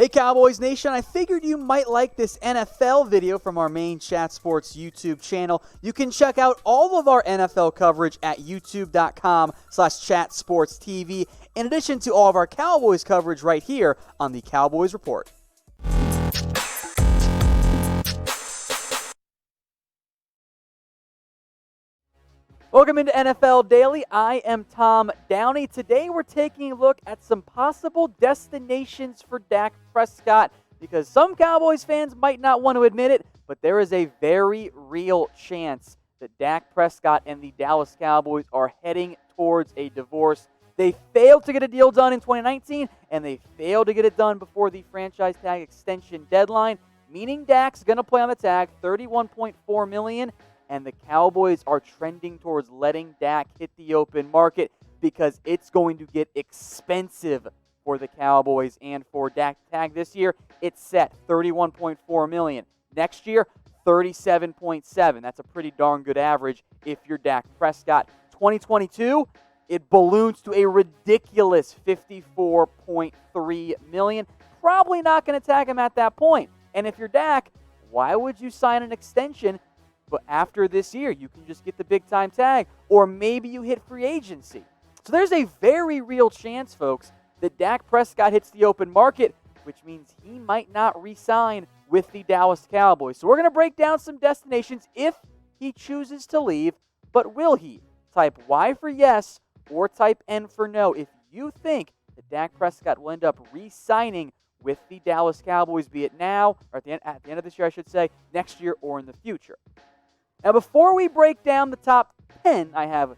Hey Cowboys Nation, I figured you might like this NFL video from our main Chat Sports YouTube channel. You can check out all of our NFL coverage at youtube.com/chatsportstv, in addition to all of our Cowboys coverage right here on the Cowboys Report. Welcome into NFL Daily. I am Tom Downey. Today we're taking a look at some possible destinations for Dak Prescott, because some Cowboys fans might not want to admit it, but there is a very real chance that Dak Prescott and the Dallas Cowboys are heading towards a divorce. They failed to get a deal done in 2019, and they failed to get it done before the franchise tag extension deadline, meaning Dak's going to play on the tag, $31.4 million. And the Cowboys are trending towards letting Dak hit the open market because it's going to get expensive for the Cowboys. And for Dak tag this year, it's set $31.4 million. Next year, $37.7. That's a pretty darn good average if you're Dak Prescott. 2022, it balloons to a ridiculous $54.3 million. Probably not going to tag him at that point. And if you're Dak, why would you sign an extension? But after this year, you can just get the big-time tag, or maybe you hit free agency. So there's a very real chance, folks, that Dak Prescott hits the open market, which means he might not re-sign with the Dallas Cowboys. So we're going to break down some destinations if he chooses to leave, but will he? Type Y for yes or type N for no if you think that Dak Prescott will end up re-signing with the Dallas Cowboys, be it now, or at the end of this year, I should say, next year or in the future. Now, before we break down the top 10, I have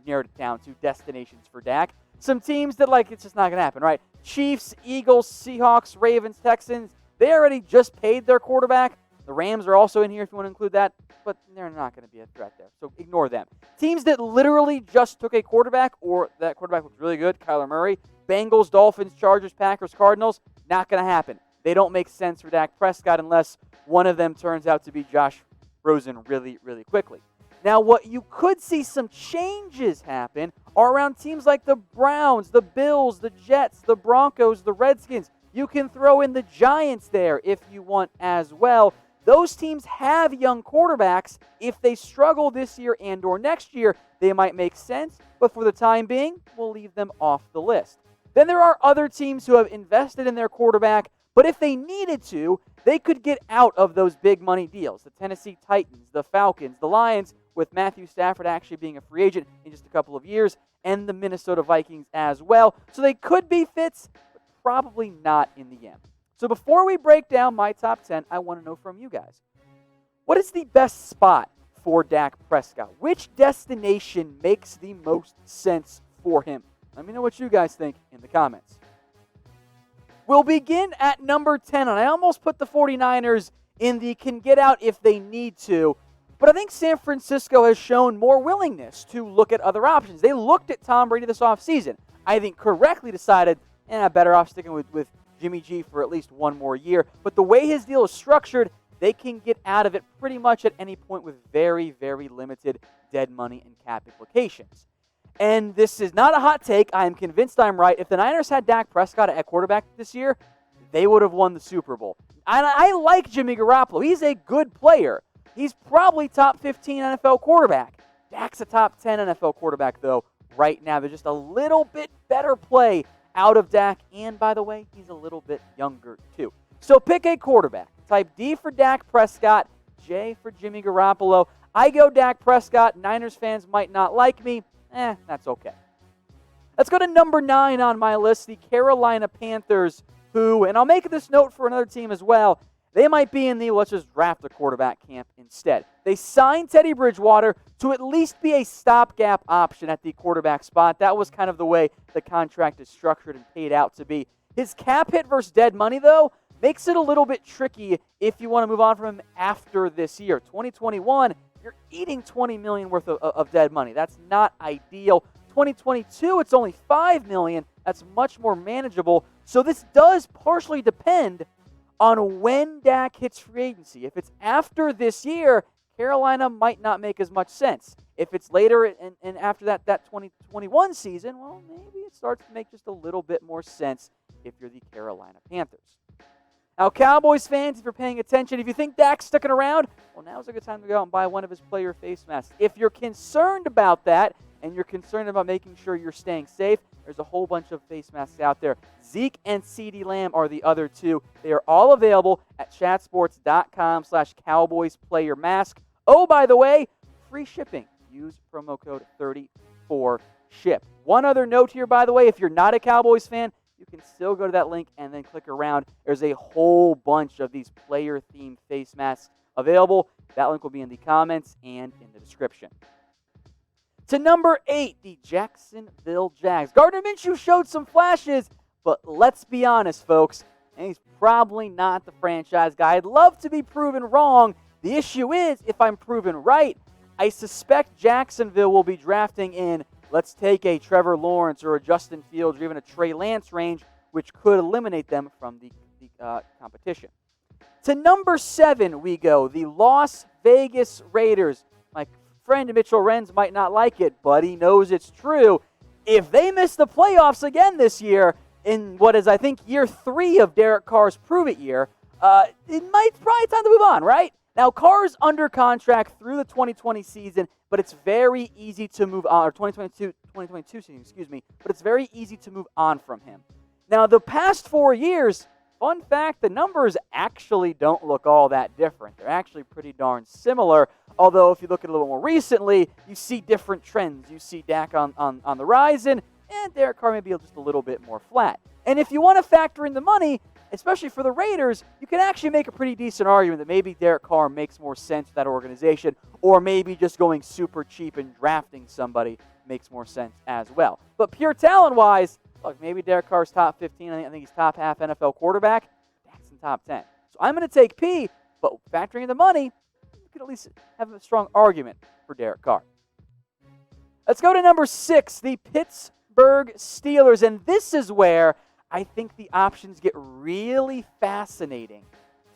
narrowed it down to destinations for Dak. Some teams that, it's just not going to happen, right? Chiefs, Eagles, Seahawks, Ravens, Texans, they already just paid their quarterback. The Rams are also in here if you want to include that, but they're not going to be a threat there, so ignore them. Teams that literally just took a quarterback, or that quarterback was really good, Kyler Murray, Bengals, Dolphins, Chargers, Packers, Cardinals, not going to happen. They don't make sense for Dak Prescott unless one of them turns out to be Josh Rosen really, really quickly. Now, what you could see some changes happen are around teams like the Browns, the Bills, the Jets, the Broncos, the Redskins. You can throw in the Giants there if you want as well. Those teams have young quarterbacks. If they struggle this year and or next year, they might make sense, but for the time being, we'll leave them off the list. Then there are other teams who have invested in their quarterback, but if they needed to, they could get out of those big money deals. The Tennessee Titans, the Falcons, the Lions, with Matthew Stafford actually being a free agent in just a couple of years, and the Minnesota Vikings as well. So they could be fits, but probably not in the end. So before we break down my top 10, I want to know from you guys, what is the best spot for Dak Prescott? Which destination makes the most sense for him? Let me know what you guys think in the comments. We'll begin at number 10, and I almost put the 49ers in the can get out if they need to, but I think San Francisco has shown more willingness to look at other options. They looked at Tom Brady this offseason. I think correctly decided, better off sticking with Jimmy G for at least one more year. But the way his deal is structured, they can get out of it pretty much at any point with very, very limited dead money and cap implications. And this is not a hot take. I am convinced I'm right. If the Niners had Dak Prescott at quarterback this year, they would have won the Super Bowl. And I like Jimmy Garoppolo. He's a good player. He's probably top 15 NFL quarterback. Dak's a top 10 NFL quarterback, though, right now. There's just a little bit better play out of Dak. And, by the way, he's a little bit younger, too. So pick a quarterback. Type D for Dak Prescott, J for Jimmy Garoppolo. I go Dak Prescott. Niners fans might not like me. That's okay. Let's go to number 9 on my list, the Carolina Panthers, who, and I'll make this note for another team as well, they might be in the let's just draft a quarterback camp instead. They signed Teddy Bridgewater to at least be a stopgap option at the quarterback spot. That was kind of the way the contract is structured and paid out to be. His cap hit versus dead money, though, makes it a little bit tricky if you want to move on from him after this year. 2021, you're eating $20 million worth of dead money. That's not ideal. 2022, it's only $5 million. That's much more manageable. So this does partially depend on when Dak hits free agency. If it's after this year, Carolina might not make as much sense. If it's later and after that 2021 season, well, maybe it starts to make just a little bit more sense if you're the Carolina Panthers. Now, Cowboys fans, if you're paying attention, if you think Dak's sticking around, well, now's a good time to go out and buy one of his player face masks. If you're concerned about that and you're concerned about making sure you're staying safe, there's a whole bunch of face masks out there. Zeke and CeeDee Lamb are the other two. They are all available at chatsports.com/CowboysPlayerMask. Oh, by the way, free shipping. Use promo code 34SHIP. One other note here, by the way, if you're not a Cowboys fan, you can still go to that link and then click around. There's a whole bunch of these player-themed face masks available. That link will be in the comments and in the description. To number 8, the Jacksonville Jags. Gardner Minshew showed some flashes, but let's be honest, folks, and he's probably not the franchise guy. I'd love to be proven wrong. The issue is, if I'm proven right, I suspect Jacksonville will be drafting in, let's take a Trevor Lawrence or a Justin Fields or even a Trey Lance range, which could eliminate them from the competition. To number 7 we go, the Las Vegas Raiders. My friend Mitchell Renz might not like it, but he knows it's true. If they miss the playoffs again this year, in what is, I think, year 3 of Derek Carr's prove-it year, it might probably time to move on, right? Now, Carr's under contract through the 2020 season, but it's very easy to move on, or 2022 season, excuse me, but it's very easy to move on from him. Now, the past 4 years, fun fact, the numbers actually don't look all that different. They're actually pretty darn similar, although if you look at it a little more recently, you see different trends. You see Dak on the rise, and Derek Carr may be just a little bit more flat. And if you want to factor in the money, especially for the Raiders, you can actually make a pretty decent argument that maybe Derek Carr makes more sense for that organization, or maybe just going super cheap and drafting somebody makes more sense as well. But pure talent-wise, look, maybe Derek Carr's top 15. I think he's top half NFL quarterback. Dak's in top 10. So I'm going to take P, but factoring in the money, you could at least have a strong argument for Derek Carr. Let's go to number 6, the Pittsburgh Steelers, and this is where I think the options get really fascinating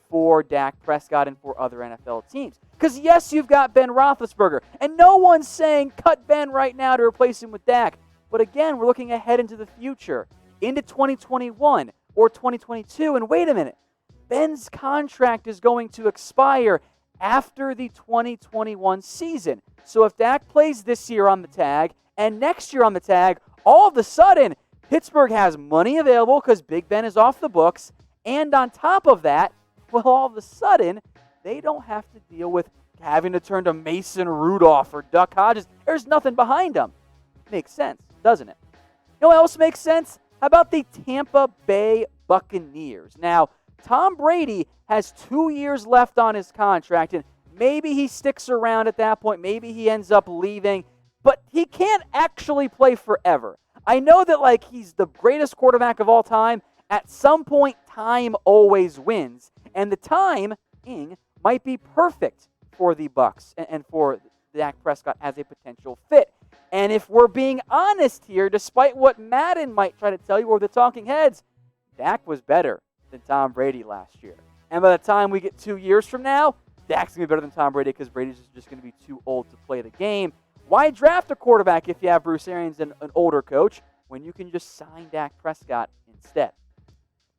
for Dak Prescott and for other NFL teams. Because, yes, you've got Ben Roethlisberger, and no one's saying cut Ben right now to replace him with Dak. But again, we're looking ahead into the future, into 2021 or 2022, and wait a minute. Ben's contract is going to expire after the 2021 season. So if Dak plays this year on the tag and next year on the tag, all of a sudden, Pittsburgh has money available because Big Ben is off the books. And on top of that, well, all of a sudden, they don't have to deal with having to turn to Mason Rudolph or Duck Hodges. There's nothing behind them. Makes sense, doesn't it? You know what else makes sense? How about the Tampa Bay Buccaneers? Now, Tom Brady has 2 years left on his contract, and maybe he sticks around at that point. Maybe he ends up leaving, but he can't actually play forever. I know that, like, he's the greatest quarterback of all time. At some point, time always wins, and the timing might be perfect for the Bucs and for Dak Prescott as a potential fit. And if we're being honest here, despite what Madden might try to tell you or the talking heads, Dak was better than Tom Brady last year. And by the time we get 2 years from now, Dak's going to be better than Tom Brady because Brady's just going to be too old to play the game. Why draft a quarterback if you have Bruce Arians and an older coach when you can just sign Dak Prescott instead?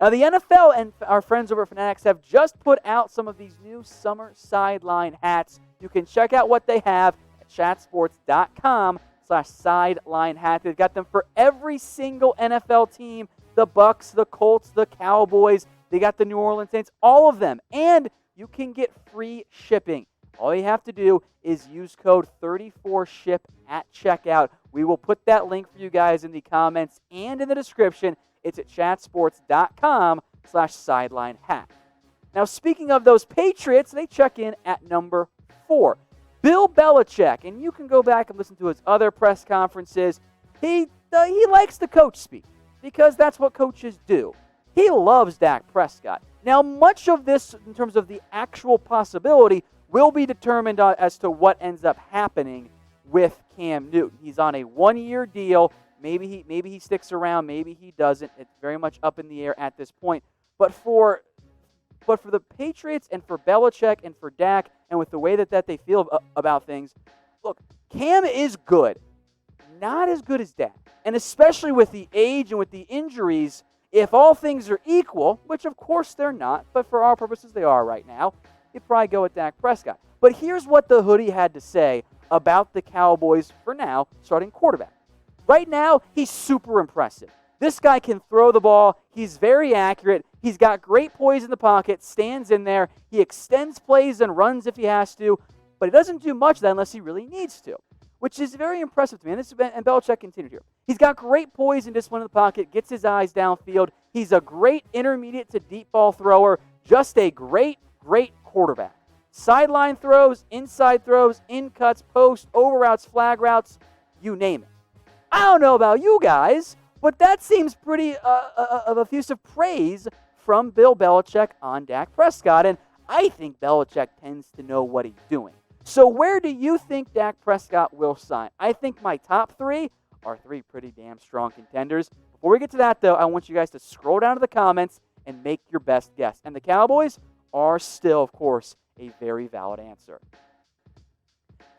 Now, the NFL and our friends over at Fanatics have just put out some of these new summer sideline hats. You can check out what they have at chatsports.com/sideline hat. They've got them for every single NFL team, the Bucs, the Colts, the Cowboys. They got the New Orleans Saints, all of them. And you can get free shipping. All you have to do is use code 34SHIP at checkout. We will put that link for you guys in the comments and in the description. It's at chatsports.com/sideline hat. Now, speaking of those Patriots, they check in at number 4. Bill Belichick, and you can go back and listen to his other press conferences. He likes the coach speak because that's what coaches do. He loves Dak Prescott. Now, much of this, in terms of the actual possibility, will be determined as to what ends up happening with Cam Newton. He's on a 1-year deal. Maybe he sticks around. Maybe he doesn't. It's very much up in the air at this point. But for the Patriots and for Belichick and for Dak and with the way that they feel about things, look, Cam is good. Not as good as Dak. And especially with the age and with the injuries, If all things are equal, which of course they're not, but for our purposes they are right now, you'd probably go with Dak Prescott. But here's what the hoodie had to say about the Cowboys, for now, starting quarterback. Right now, he's super impressive. This guy can throw the ball. He's very accurate. He's got great poise in the pocket, stands in there. He extends plays and runs if he has to, but he doesn't do much of that unless he really needs to, which is very impressive to me. And Belichick continued here. He's got great poise and discipline in the pocket, gets his eyes downfield. He's a great intermediate to deep ball thrower, just a great, great quarterback. Sideline throws, inside throws, in cuts, post, over routes, flag routes, you name it. I don't know about you guys, but that seems pretty of effusive praise from Bill Belichick on Dak Prescott, and I think Belichick tends to know what he's doing. So where do you think Dak Prescott will sign? I think my top three are three pretty damn strong contenders. Before we get to that, though, I want you guys to scroll down to the comments and make your best guess. And the Cowboys are still, of course, a very valid answer.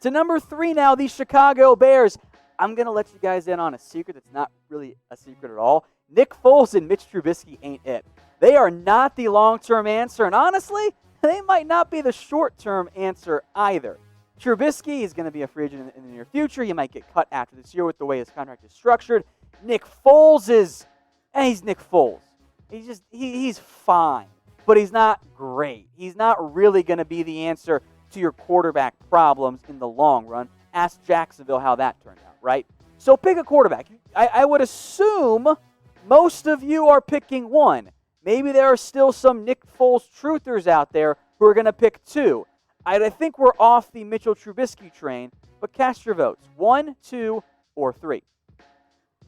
To number 3 now, the Chicago Bears. I'm going to let you guys in on a secret that's not really a secret at all. Nick Foles and Mitch Trubisky ain't it. They are not the long-term answer, and honestly, they might not be the short-term answer either. Trubisky is going to be a free agent in the near future. He might get cut after this year with the way his contract is structured. Nick Foles he's Nick Foles. He's fine, but he's not great. He's not really going to be the answer to your quarterback problems in the long run. Ask Jacksonville how that turned out, right? So pick a quarterback. I would assume most of you are picking one. Maybe there are still some Nick Foles truthers out there who are going to pick 2. I think we're off the Mitchell Trubisky train, but cast your votes. 1, 2, or 3.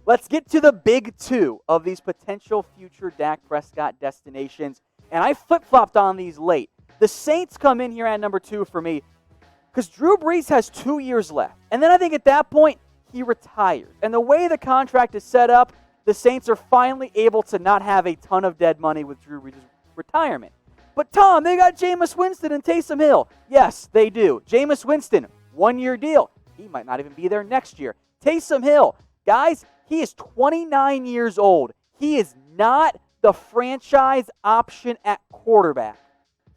Let's get to the big 2 of these potential future Dak Prescott destinations, and I flip-flopped on these late. The Saints come in here at number 2 for me because Drew Brees has 2 years left, and then I think at that point he retires. And the way the contract is set up, the Saints are finally able to not have a ton of dead money with Drew Brees' retirement. But Tom, they got Jameis Winston and Taysom Hill. Yes, they do. Jameis Winston, 1-year deal. He might not even be there next year. Taysom Hill, guys, he is 29 years old. He is not the franchise option at quarterback.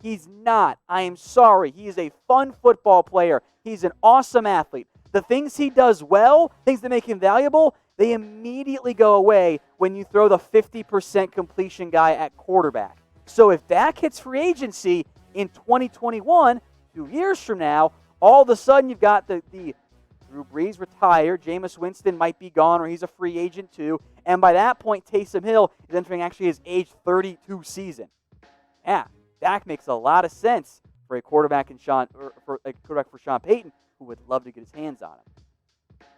He's not. I am sorry. He is a fun football player. He's an awesome athlete. The things he does well, things that make him valuable, they immediately go away when you throw the 50% completion guy at quarterback. So if Dak hits free agency in 2021, 2 years from now, all of a sudden you've got the Drew Brees retired, Jameis Winston might be gone or he's a free agent too, and by that point Taysom Hill is entering actually his age 32 season. Yeah, Dak makes a lot of sense for a quarterback for Sean Payton, who would love to get his hands on him.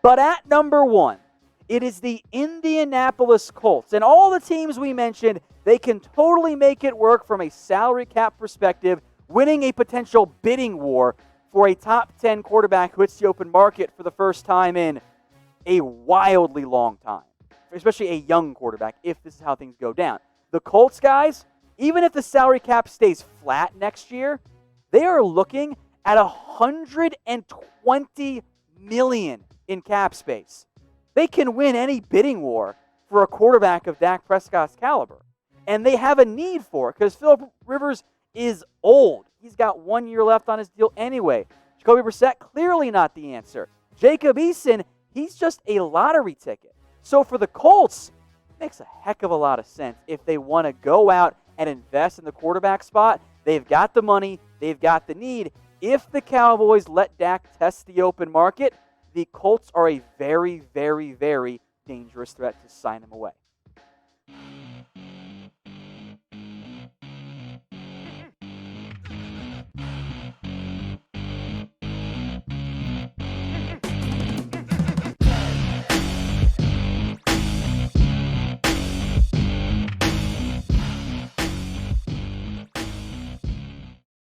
But at number 1, it is the Indianapolis Colts. And all the teams we mentioned, they can totally make it work from a salary cap perspective, winning a potential bidding war for a top 10 quarterback who hits the open market for the first time in a wildly long time, especially a young quarterback, if this is how things go down. The Colts guys, even if the salary cap stays flat next year, they are looking at $120 million in cap space. They can win any bidding war for a quarterback of Dak Prescott's caliber. And they have a need for it because Philip Rivers is old. He's got 1 year left on his deal anyway. Jacoby Brissett, clearly not the answer. Jacob Eason, he's just a lottery ticket. So for the Colts, it makes a heck of a lot of sense if they want to go out and invest in the quarterback spot. They've got the money. They've got the need. If the Cowboys let Dak test the open market, the Colts are a very, very, very dangerous threat to sign him away.